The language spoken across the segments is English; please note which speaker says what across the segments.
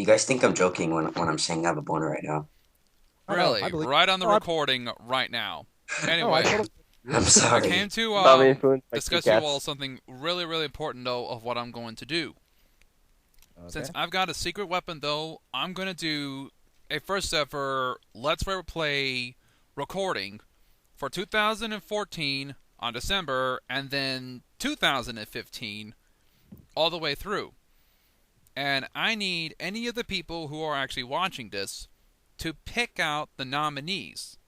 Speaker 1: You guys think I'm joking when I'm saying I have a boner right now?
Speaker 2: Oh no, I
Speaker 3: Really,
Speaker 2: believe.
Speaker 3: right on the
Speaker 2: Oh,
Speaker 3: recording right now.
Speaker 2: I
Speaker 3: Anyway,
Speaker 2: totally.
Speaker 1: I'm
Speaker 3: I
Speaker 1: sorry.
Speaker 3: came to
Speaker 4: Allow me influence by
Speaker 3: discuss you all
Speaker 4: Kick-Ass.
Speaker 3: something really, really important though of what I'm going to do. Since
Speaker 2: Okay.
Speaker 3: I've got a secret weapon though, I'm gonna do a first ever Let's Play recording for 2014 on December, and then 2015 all the way through. And I need any of the people who are actually watching this to pick out the nominees,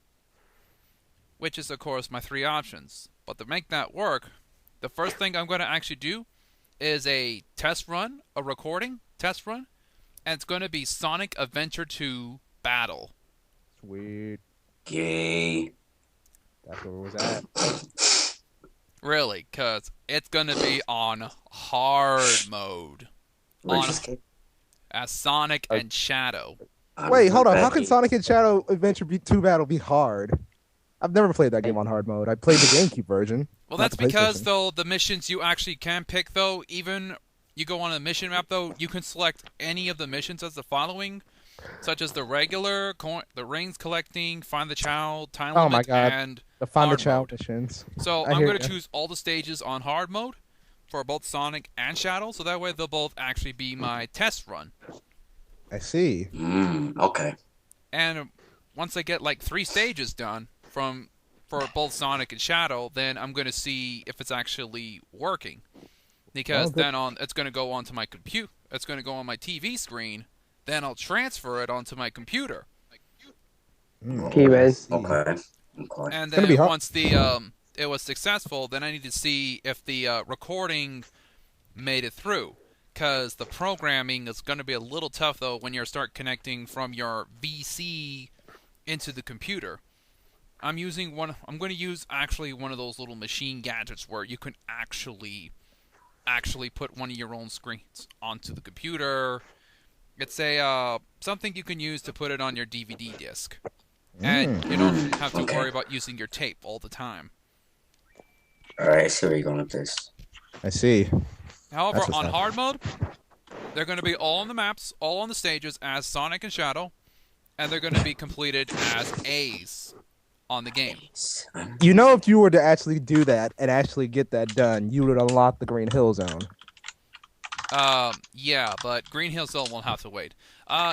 Speaker 3: which is, of course, my three options. But to make that work, the first thing I'm going to actually do is a test run, a recording test run, and it's going to be Sonic Adventure 2 Battle.
Speaker 2: Sweet.
Speaker 1: Gay.
Speaker 2: That's where it was at.
Speaker 3: Really, because it's going to be on hard mode. On as Sonic and Shadow.
Speaker 2: Wait, hold on. How can Sonic and Shadow Adventure 2 Battle be hard? I've never played that game on hard mode. I played the GameCube version.
Speaker 3: Well,
Speaker 2: not
Speaker 3: that's
Speaker 2: the
Speaker 3: because,
Speaker 2: PlayStation.
Speaker 3: though, the missions you actually can pick, though, even you go on a mission map, though, you can select any of the missions as the following, such as the regular, the rings collecting, find the child, time
Speaker 2: Oh my
Speaker 3: limit,
Speaker 2: god.
Speaker 3: and
Speaker 2: The Find the
Speaker 3: hard
Speaker 2: Child
Speaker 3: mode.
Speaker 2: missions.
Speaker 3: So
Speaker 2: I
Speaker 3: I'm
Speaker 2: hear
Speaker 3: going to
Speaker 2: ya.
Speaker 3: choose all the stages on hard mode for both Sonic and Shadow, so that way they'll both actually be my test run.
Speaker 2: I see.
Speaker 1: Okay.
Speaker 3: And once I get like 3 stages done for both Sonic and Shadow, then I'm going to see if it's actually working. Because then it's going to go onto my computer. It's going to go on my TV screen. Then I'll transfer it onto my computer.
Speaker 4: Okay, man.
Speaker 1: Okay.
Speaker 3: And
Speaker 2: gonna be
Speaker 3: then
Speaker 2: hard.
Speaker 3: once it was successful, then I need to see if the recording made it through. Because the programming is going to be a little tough, though, when you start connecting from your VC into the computer. I'm going to use actually one of those little machine gadgets where you can actually put one of your own screens onto the computer. It's a something you can use to put it on your DVD disc, and you don't have to worry about using your tape all the time.
Speaker 1: All right, I see where you're going with this.
Speaker 2: I see.
Speaker 3: However, on hard mode, they're going to be all on the maps, all on the stages as Sonic and Shadow, and they're going to be completed as A's on the game.
Speaker 2: You know, if you were to actually do that and actually get that done, you would unlock the Green Hill Zone.
Speaker 3: Yeah, but Green Hill Zone will have to wait.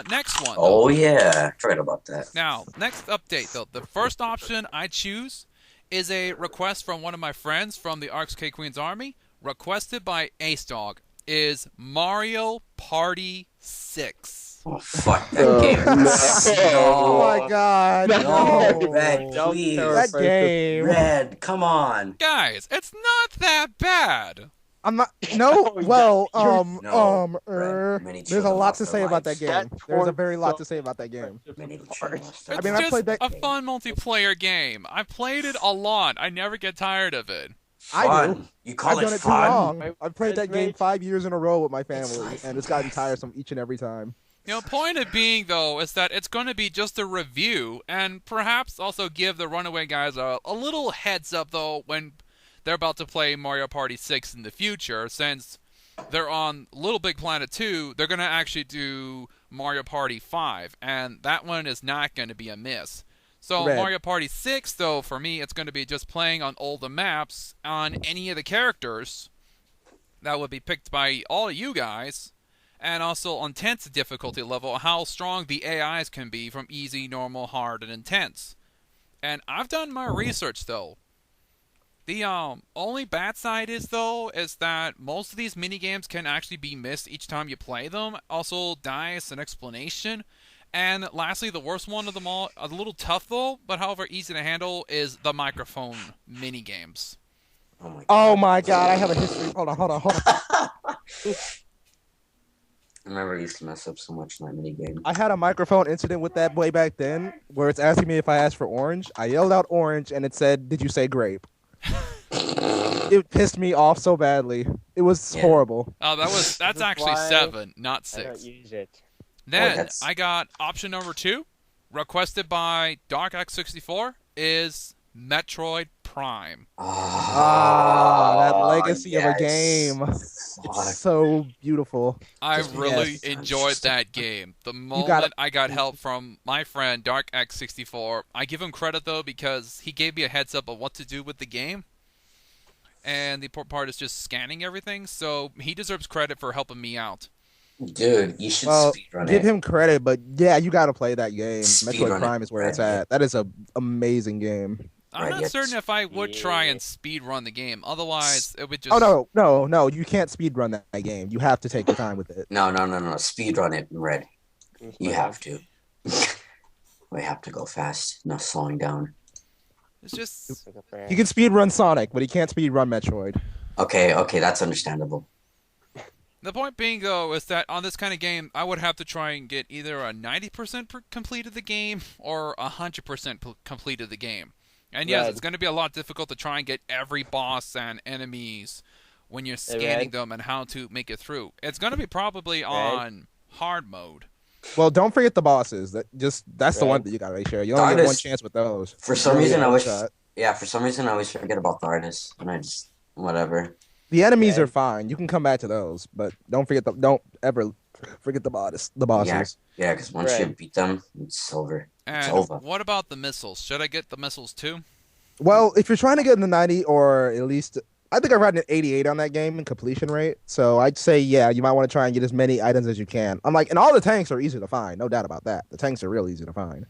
Speaker 3: Next one.
Speaker 1: Oh, yeah. Forgot about that.
Speaker 3: Now, next update, though. The first option I choose is a request from one of my friends from the Arcs K Queen's Army, requested by Ace Dog, is Mario Party 6.
Speaker 1: Oh, fuck that game.
Speaker 2: Oh my god.
Speaker 1: No, Red, please.
Speaker 2: That game.
Speaker 1: Red, come on.
Speaker 3: Guys, it's not that bad.
Speaker 2: I'm not. No. Well.
Speaker 1: Many
Speaker 2: There's a
Speaker 1: children
Speaker 2: lot
Speaker 1: lost
Speaker 2: to
Speaker 1: their
Speaker 2: say about that
Speaker 1: lives.
Speaker 2: game. There's a very lot to say about that game.
Speaker 1: Many children lost their
Speaker 3: It's
Speaker 2: mean, I
Speaker 3: just
Speaker 2: played that
Speaker 3: a
Speaker 1: game.
Speaker 3: fun multiplayer game. I've played it a lot. I never get tired of it.
Speaker 2: I do.
Speaker 1: Fun. You call
Speaker 2: I've
Speaker 1: it
Speaker 2: done it too
Speaker 1: fun?
Speaker 2: long. I've played that game 5 years in a row with my family, and it's gotten tiresome each and every time.
Speaker 3: You know, point of being, though, is that it's going to be just a review, and perhaps also give the Runaway guys a little heads up, though, when they're about to play Mario Party 6 in the future, since they're on Little Big Planet 2, they're going to actually do Mario Party 5, and that one is not going to be a miss. So
Speaker 2: Red.
Speaker 3: Mario Party 6, though, for me, it's going to be just playing on all the maps on any of the characters that would be picked by all of you guys, and also on intense difficulty level, how strong the AIs can be from easy, normal, hard, and intense. And I've done my research, though. The only bad side is, though, is that most of these minigames can actually be missed each time you play them. Also, dice and explanation. And lastly, the worst one of them all, a little tough, though, but however easy to handle, is the microphone minigames.
Speaker 2: Oh my god, I have a history. Hold on.
Speaker 1: I remember I used to mess up so much in that minigame.
Speaker 2: I had a microphone incident with that way back then, where it's asking me if I asked for orange. I yelled out orange, and it said, "Did you say grape?" It pissed me off so badly. It was horrible.
Speaker 3: Oh, that's actually 7, not 6.
Speaker 4: I don't use it.
Speaker 3: Then I got option number 2, requested by DarkX64, is Metroid Prime.
Speaker 2: That legacy of a
Speaker 1: yes.
Speaker 2: game.
Speaker 1: Fuck.
Speaker 2: It's so beautiful.
Speaker 3: I
Speaker 1: Just
Speaker 3: really
Speaker 1: yes.
Speaker 3: enjoyed that game. The
Speaker 2: gotta-
Speaker 3: moment I got help from my friend DarkX64, I give him credit though because he gave me a heads up of what to do with the game. And the important part is just scanning everything, so he deserves credit for helping me out.
Speaker 1: Dude, you should
Speaker 2: Well,
Speaker 1: speedrun
Speaker 2: give
Speaker 1: it.
Speaker 2: him credit, but yeah, you gotta play that game.
Speaker 1: Speedrun
Speaker 2: Metroid
Speaker 1: it,
Speaker 2: Prime is where it's
Speaker 1: Red,
Speaker 2: at. That is a amazing game.
Speaker 3: I'm
Speaker 1: Right,
Speaker 3: not
Speaker 1: yes.
Speaker 3: certain if I would try and
Speaker 4: Yeah.
Speaker 3: speed run the game. Otherwise, it would just.
Speaker 2: Oh no! You can't speedrun that game. You have to take your time with it.
Speaker 1: No. Speedrun it, Red. You have to. We have to go fast. No slowing down.
Speaker 3: It's just.
Speaker 2: You can speedrun Sonic, but he can't speedrun Metroid.
Speaker 1: Okay, that's understandable.
Speaker 3: The point being, though, is that on this kind of game, I would have to try and get either a 90% completed the game or 100% completed the game. And yes,
Speaker 4: Red.
Speaker 3: it's going to be a lot difficult to try and get every boss and enemies when you're scanning
Speaker 4: Red.
Speaker 3: them and how to make it through. It's going to be probably on hard mode.
Speaker 2: Well, don't forget the bosses. That's the
Speaker 4: Right.
Speaker 2: one that you gotta make sure. You only get one
Speaker 1: Thardus.
Speaker 2: chance with those.
Speaker 1: For some
Speaker 2: You only
Speaker 1: reason,
Speaker 2: get
Speaker 1: I
Speaker 2: one
Speaker 1: wish.
Speaker 2: shot.
Speaker 1: Yeah, for some reason, I always forget about Thardus, and I just whatever.
Speaker 2: The enemies
Speaker 4: Red.
Speaker 2: are fine. You can come back to those, but don't ever forget the bosses. The bosses.
Speaker 1: Yeah, because once you
Speaker 4: Right.
Speaker 1: beat them, it's over.
Speaker 3: And
Speaker 1: over.
Speaker 3: what about the missiles? Should I get the missiles too?
Speaker 2: Well, if you're trying to get in the 90 or at least, I think I ran an 88 on that game in completion rate. So I'd say, yeah, you might want to try and get as many items as you can. And all the tanks are easy to find, no doubt about that. The tanks are real easy to find.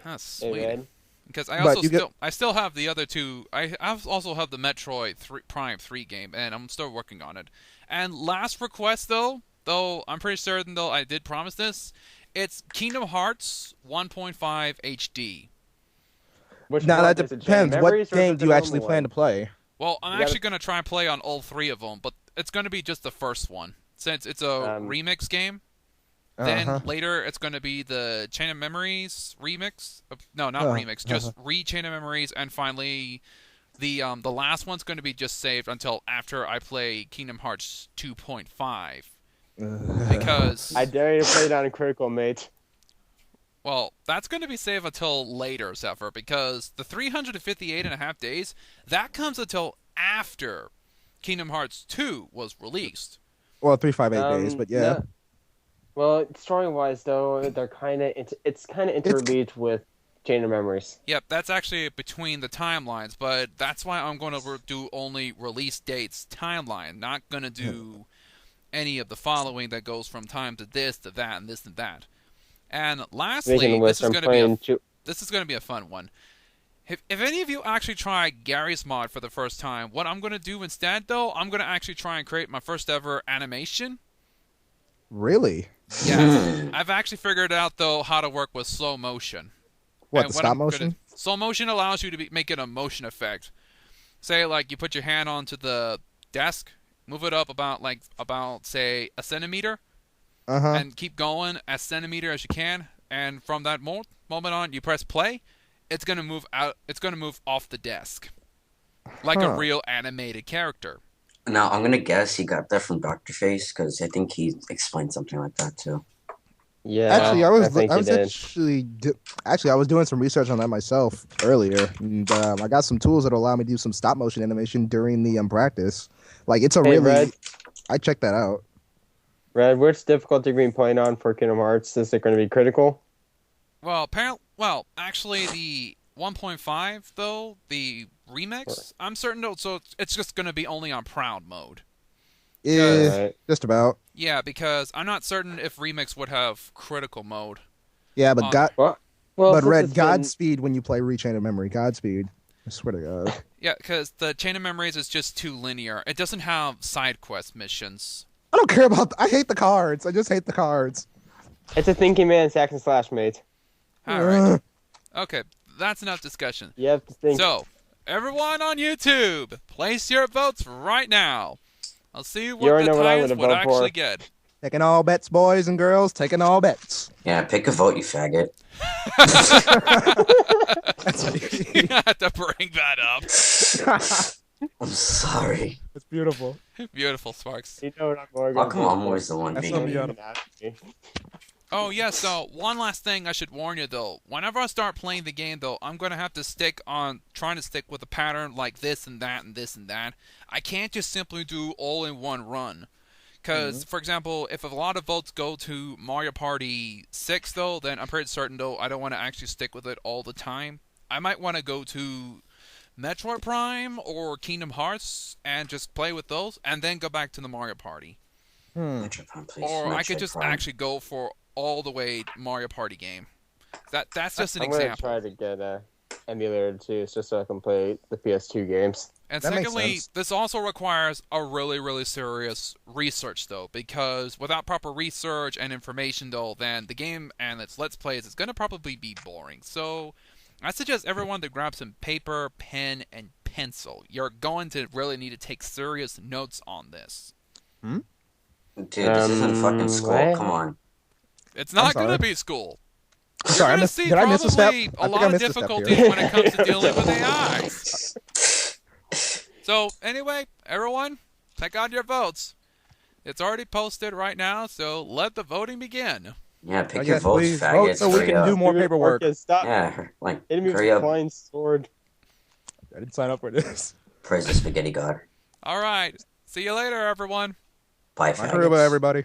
Speaker 3: That's
Speaker 4: Hey,
Speaker 3: sweet.
Speaker 4: Red.
Speaker 3: Because I
Speaker 2: But
Speaker 3: also
Speaker 2: you get-
Speaker 3: I still have the other two. I also have the Metroid Prime 3 game, and I'm still working on it. And last request though I'm pretty certain though I did promise this. It's Kingdom Hearts 1.5 HD.
Speaker 4: Which
Speaker 2: Now
Speaker 4: one
Speaker 2: that
Speaker 4: is it, Chain
Speaker 2: depends. What
Speaker 4: Memories or
Speaker 2: game
Speaker 4: is
Speaker 2: do
Speaker 4: it
Speaker 2: you
Speaker 4: the
Speaker 2: actually
Speaker 4: normal
Speaker 2: plan
Speaker 4: one?
Speaker 2: to play?
Speaker 3: Well, I'm
Speaker 4: You gotta-
Speaker 3: actually gonna try and play on all three of them, but it's gonna be just the first one since it's a remix game. Then
Speaker 2: Uh-huh.
Speaker 3: later it's going to be the Chain of Memories remix. No, not remix, just Chain of Memories, and finally the last one's going to be just saved until after I play Kingdom Hearts 2.5 because
Speaker 4: I dare you to play it on critical, mate.
Speaker 3: well, that's going to be saved until later, Xepher, because the 358.5 days that comes until after Kingdom Hearts 2 was released.
Speaker 2: Well, 358 days, but yeah.
Speaker 4: no- Well, story-wise, though, they're it's kind of interleaved with Chain of Memories.
Speaker 3: Yep, that's actually between the timelines, but that's why I'm going to do only release dates timeline, not going to do any of the following that goes from time to this to that and this and that. And lastly,
Speaker 4: Making a
Speaker 3: this
Speaker 4: list,
Speaker 3: is
Speaker 4: I'm
Speaker 3: going to be
Speaker 4: playing.
Speaker 3: this is going to be a fun one. If any of you actually try Gary's mod for the first time, what I'm going to do instead, though, I'm going to actually try and create my first ever animation.
Speaker 2: Really?
Speaker 3: Yes, I've actually figured out though how to work with slow motion.
Speaker 2: What,
Speaker 3: And
Speaker 2: the stop
Speaker 3: I'm
Speaker 2: motion?
Speaker 3: slow motion allows you to make it a motion effect. Say like you put your hand onto the desk, move it up about say a centimeter,
Speaker 2: Uh-huh.
Speaker 3: and keep going as centimeter as you can. And from that moment on, you press play. It's gonna move out. It's gonna move off the desk, like a real animated character.
Speaker 1: Now, I'm gonna guess he got that from Dr. Face, because I think he explained something like that, too.
Speaker 4: Yeah,
Speaker 2: Actually, I
Speaker 4: think he did.
Speaker 2: I was doing some research on that myself earlier, and I got some tools that allow me to do some stop motion animation during the practice. Like it's a
Speaker 4: Hey,
Speaker 2: really,
Speaker 4: Red.
Speaker 2: I checked that out.
Speaker 4: Red, which difficulty are we playing on for Kingdom Hearts? Is it going to be critical?
Speaker 3: Well, actually, the 1.5 though, the remix, I'm certain though, so it's just gonna be only on proud mode.
Speaker 2: Yeah,
Speaker 4: Alright.
Speaker 2: just about.
Speaker 3: Yeah, because I'm not certain if remix would have critical mode.
Speaker 2: Yeah, but
Speaker 4: Well,
Speaker 2: but
Speaker 4: since
Speaker 2: Red,
Speaker 4: it's been-
Speaker 2: Godspeed when you play Rechain of Memory. Godspeed. I swear to God.
Speaker 3: Yeah, because the Chain of Memories is just too linear. It doesn't have side quest missions.
Speaker 2: I don't care about. I hate the cards. I just hate the cards.
Speaker 4: It's a thinking man's hack and slash, mate.
Speaker 3: All right. Okay, that's enough discussion.
Speaker 4: You have to think.
Speaker 3: So, everyone on YouTube, place your votes right now. I'll see
Speaker 4: You
Speaker 3: what
Speaker 4: already
Speaker 3: the
Speaker 4: know what I'm
Speaker 3: highest
Speaker 4: gonna
Speaker 3: would
Speaker 4: vote for.
Speaker 3: actually get.
Speaker 2: Taking all bets, boys and girls. Taking all bets.
Speaker 1: Yeah, pick a vote, you faggot.
Speaker 3: You had to bring that up.
Speaker 1: I'm sorry.
Speaker 2: It's beautiful.
Speaker 3: Beautiful, Sparks.
Speaker 4: You know what I'm going
Speaker 1: How come I'm always the one
Speaker 2: That's
Speaker 1: being
Speaker 2: something
Speaker 1: mean?
Speaker 2: you gotta-
Speaker 3: Oh, yeah, so one last thing I should warn you, though. Whenever I start playing the game, though, I'm going to have to trying to stick with a pattern like this and that and this and that. I can't just simply do all in one run. Because, for example, if a lot of votes go to Mario Party 6, though, then I'm pretty certain, though, I don't want to actually stick with it all the time. I might want to go to Metroid Prime or Kingdom Hearts and just play with those, and then go back to the Mario Party.
Speaker 1: Metroid Prime, please.
Speaker 3: Or I could
Speaker 1: Metroid
Speaker 3: just
Speaker 1: Prime.
Speaker 3: actually go for all the way Mario Party game. That's just an
Speaker 4: I'm gonna
Speaker 3: example.
Speaker 4: try to get a emulator too, just so I can play the PS2 games.
Speaker 3: And
Speaker 2: That makes
Speaker 3: secondly,
Speaker 2: sense.
Speaker 3: this also requires a really, really serious research, though, because without proper research and information, though, then the game and its Let's Plays is going to probably be boring. So I suggest everyone to grab some paper, pen, and pencil. You're going to really need to take serious notes on this.
Speaker 1: Dude, this isn't fucking school.
Speaker 4: what?
Speaker 1: Come on.
Speaker 3: It's not
Speaker 2: sorry.
Speaker 3: going to be school.
Speaker 2: Sorry,
Speaker 3: You're going to see
Speaker 2: did I miss a step?
Speaker 3: probably
Speaker 2: I
Speaker 3: a
Speaker 2: think I
Speaker 3: lot of
Speaker 2: missed a step
Speaker 3: difficulties
Speaker 2: here.
Speaker 3: when it comes to dealing with AI. So, anyway, everyone, check out your votes. It's already posted right now, so let the voting begin.
Speaker 1: Yeah, pick
Speaker 2: I
Speaker 1: your
Speaker 2: guess
Speaker 1: votes,
Speaker 2: please
Speaker 1: faggots.
Speaker 2: vote so we
Speaker 1: Hurry
Speaker 2: can
Speaker 1: up.
Speaker 2: do more
Speaker 4: Dude,
Speaker 2: paperwork.
Speaker 4: Marcus, stop.
Speaker 1: Yeah, like,
Speaker 4: Enemy with
Speaker 1: hurry up.
Speaker 4: flying sword.
Speaker 2: I didn't sign up for this.
Speaker 1: Praise the spaghetti god.
Speaker 3: All right. See you later, everyone.
Speaker 1: Bye,
Speaker 2: Hurry up,
Speaker 1: faggots.
Speaker 2: everybody.